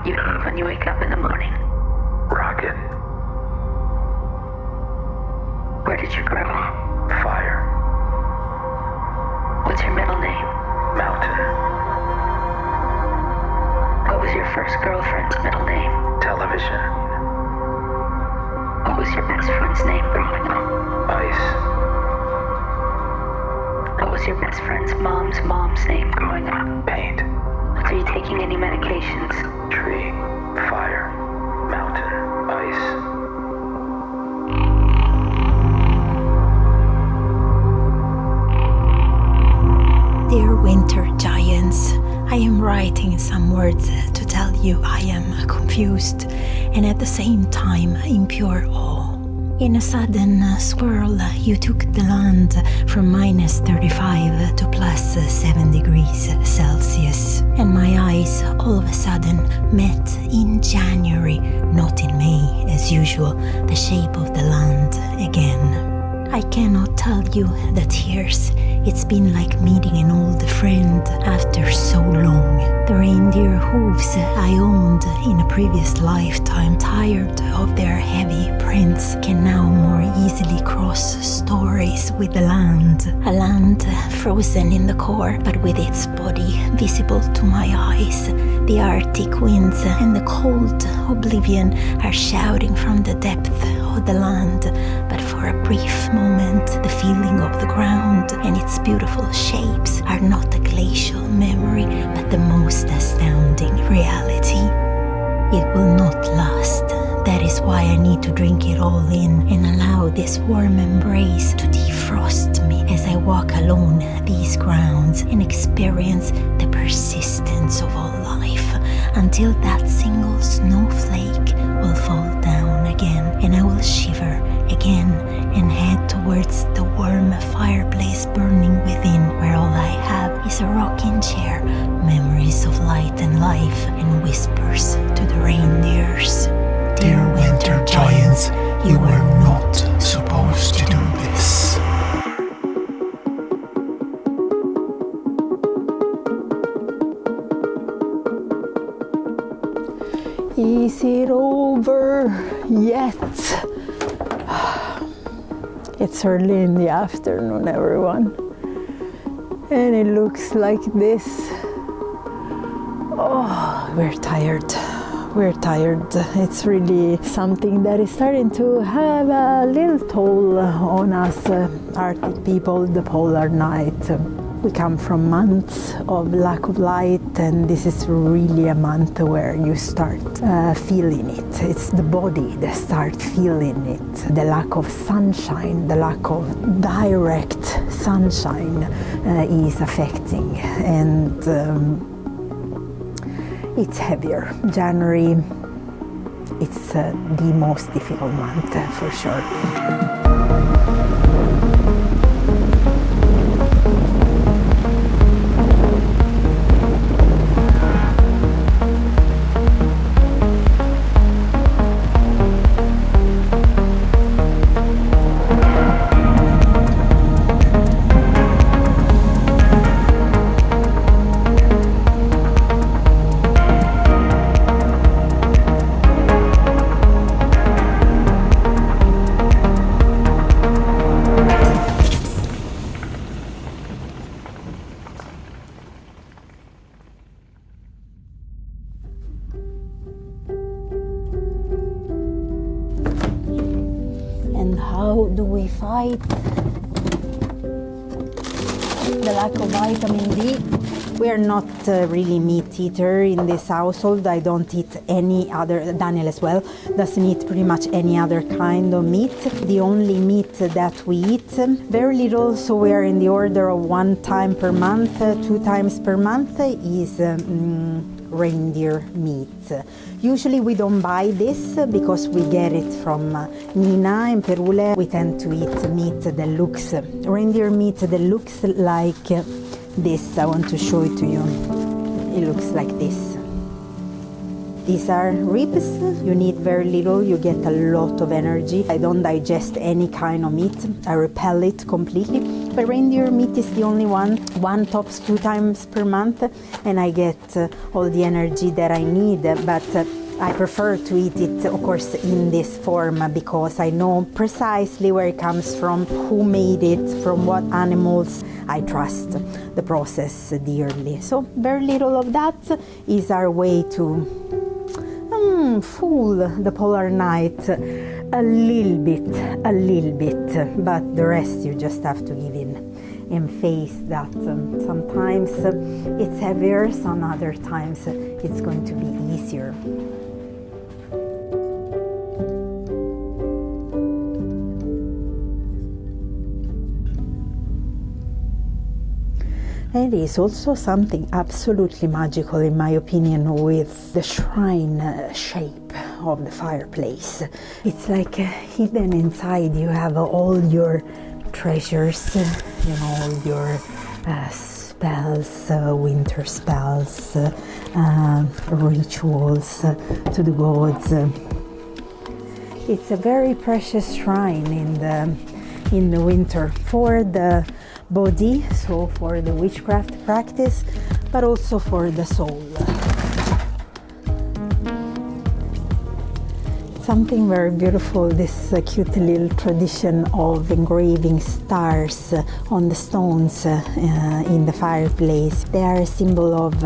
you eat when you wake up in the morning? Rocket. Where did you grow up? Fire. What's your middle name? Mountain. What was your first girlfriend's middle name? Television. What was your best friend's name growing up? Ice. What was your best friend's mom's name growing up? Paint. Are you taking any medications? Tree. Fire. Mountain. Ice. Dear winter giants, I am writing some words to tell you I am confused and at the same time in pure awe. In a sudden swirl, you took the land from minus 35 to plus 7 degrees Celsius, and my eyes all of a sudden met in January, not in May as usual, the shape of the land again. I cannot tell you the tears. It's been like meeting an old friend after so long. The reindeer hooves I owned in a previous lifetime, tired of their heavy prints, can now more easily cross stories with the land. A land frozen in the core, but with its body visible to my eyes. The Arctic winds and the cold oblivion are shouting from the depth of the land, but for a brief moment the feeling of the ground and its beautiful shapes are not a glacial memory, but the most astounding reality. It will not last. That is why I need to drink it all in and allow this warm embrace to defrost me as I walk alone these grounds and experience the persistence of all life until that single snowflake will fall down again and I will shiver again and head towards the warm fireplace burning within, where all I have is a rocking chair, memories of light and life, and whispers to the reindeers. Dear winter giants, you were not supposed to do this. Is it over yet? It's early in the afternoon, everyone. And it looks like this. Oh, we're tired. We're tired. It's really something that is starting to have a little toll on us Arctic people, the polar night. We come from months of lack of light, and this is really a month where you start feeling it. It's the body that starts feeling it. The lack of sunshine, the lack of direct sunshine is affecting, and it's heavier. January, it's the most difficult month for sure. And how do we fight the lack of vitamin D? We are not really meat eater in this household. I don't eat any other, Daniel as well, doesn't eat pretty much any other kind of meat. The only meat that we eat, very little, so we are in the order of 1 time per month, 2 times per month, is reindeer meat. Usually we don't buy this because we get it from Nina in Perule. We tend to eat meat that looks, reindeer meat that looks like this. I want to show it to you. It looks like this. These are ribs. You need very little, you get a lot of energy. I don't digest any kind of meat. I repel it completely. But reindeer meat is the only one tops 2 times per month, and I get all the energy that I need. But I prefer to eat it, of course, in this form because I know precisely where it comes from, who made it, from what animals. I trust the process dearly. So very little of that is our way to fool the polar night a little bit, but the rest you just have to give in and face that sometimes it's heavier, some other times it's going to be easier. There is also something absolutely magical, in my opinion, with the shrine shape of the fireplace. It's like hidden inside. You have all your treasures, all your spells, winter spells, rituals to the gods. It's a very precious shrine in the winter for the body, so for the witchcraft practice, but also for the soul. Something very beautiful, this cute little tradition of engraving stars on the stones in the fireplace. They are a symbol of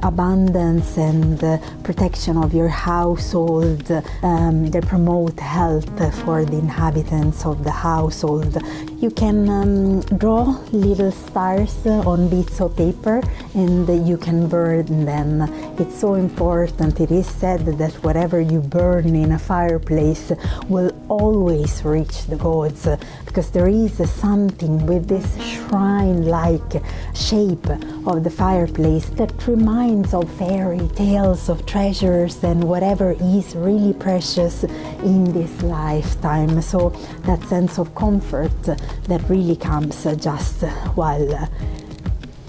abundance and protection of your household. They promote health for the inhabitants of the household. You can draw little stars on bits of paper and you can burn them. It's so important. It is said that whatever you burn in a fireplace will always reach the gods, because there is something with this shrine-like shape of the fireplace that reminds of fairy tales, of treasures and whatever is really precious in this lifetime. So that sense of comfort that really comes just while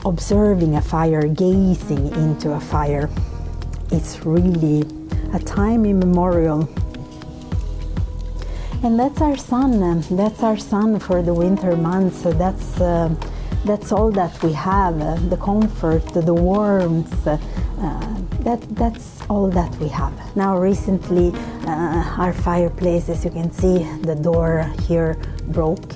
observing a fire, gazing into a fire. It's really a time immemorial. And that's our sun. That's our sun for the winter months. So that's all that we have. The comfort, the warmth. That's all that we have. Now recently our fireplace, as you can see, the door here broke.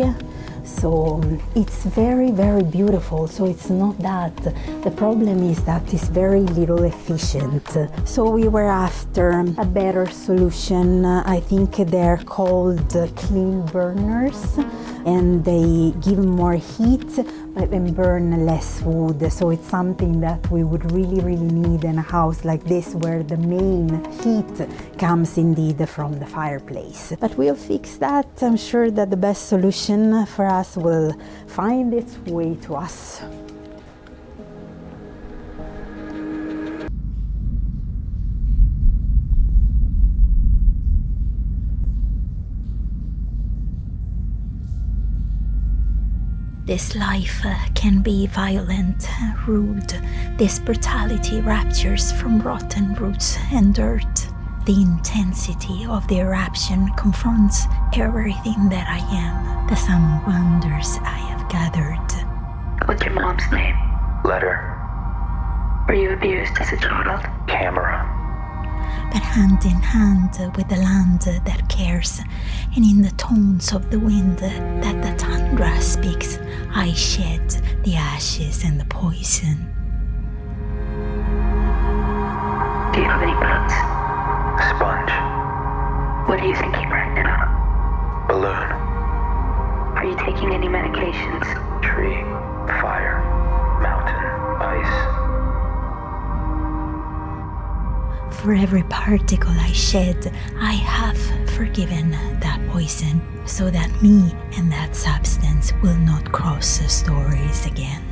So it's very, very beautiful. So it's not that. The problem is that it's very little efficient. So we were after a better solution. I think they're called clean burners, and they give more heat and burn less wood. So it's something that we would really, really need in a house like this, where the main heat comes indeed from the fireplace. But we'll fix that. I'm sure that the best solution for us will find its way to us. This life can be violent, rude. This brutality raptures from rotten roots and dirt. The intensity of the eruption confronts everything that I am, the some wonders I have gathered. What's your mom's name? Letter. Were you abused as a child? Camera. But hand in hand with the land that cares, and in the tones of the wind that the tundra speaks, I shed the ashes and the poison. Do you have any pets? Sponge. What are you thinking right now? Balloon. Are you taking any medications? Tree. Fire. Mountain. Ice. For every particle I shed, I have forgiven that poison, so that me and that substance will not cross the stories again.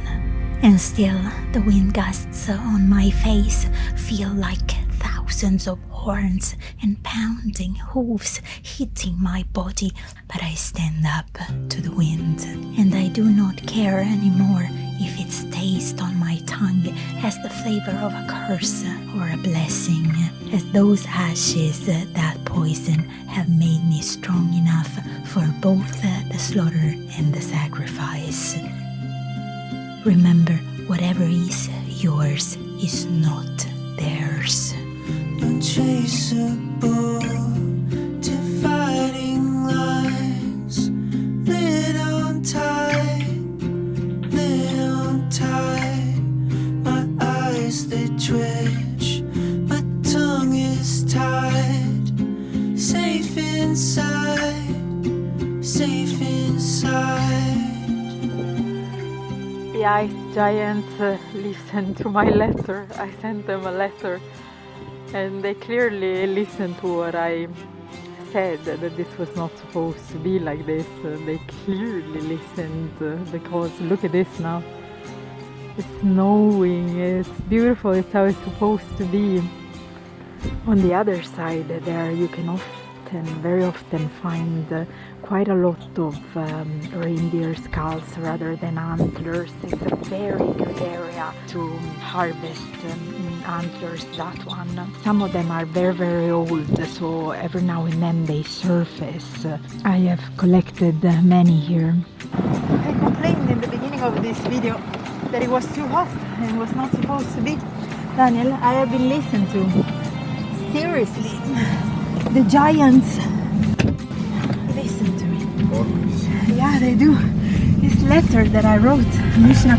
And still, the wind gusts on my face feel like thousands of horns and pounding hooves hitting my body, but I stand up to the wind, and I do not care anymore if it its taste on my tongue has the flavor of a curse or a blessing, as those ashes, that poison, have made me strong enough for both the slaughter and the sacrifice. Remember, whatever is yours is not theirs. Untraceable, dividing lines, lit on tight, my eyes they twitch, my tongue is tied, safe inside, safe inside. The ice giants listened to my letter. I sent them a letter, and they clearly listened to what I said, that this was not supposed to be like this. They clearly listened, because look at this now. It's snowing, it's beautiful, it's how it's supposed to be. On the other side there you can very often find quite a lot of reindeer skulls rather than antlers. It's a very good area to harvest antlers, that one. Some of them are very, very old, so every now and then they surface. I have collected many here. I complained in the beginning of this video that it was too hot and it was not supposed to be. Daniel, I have been listened to. Seriously. The giants listen to me. Yeah, they do. This letter that I wrote, Mishnah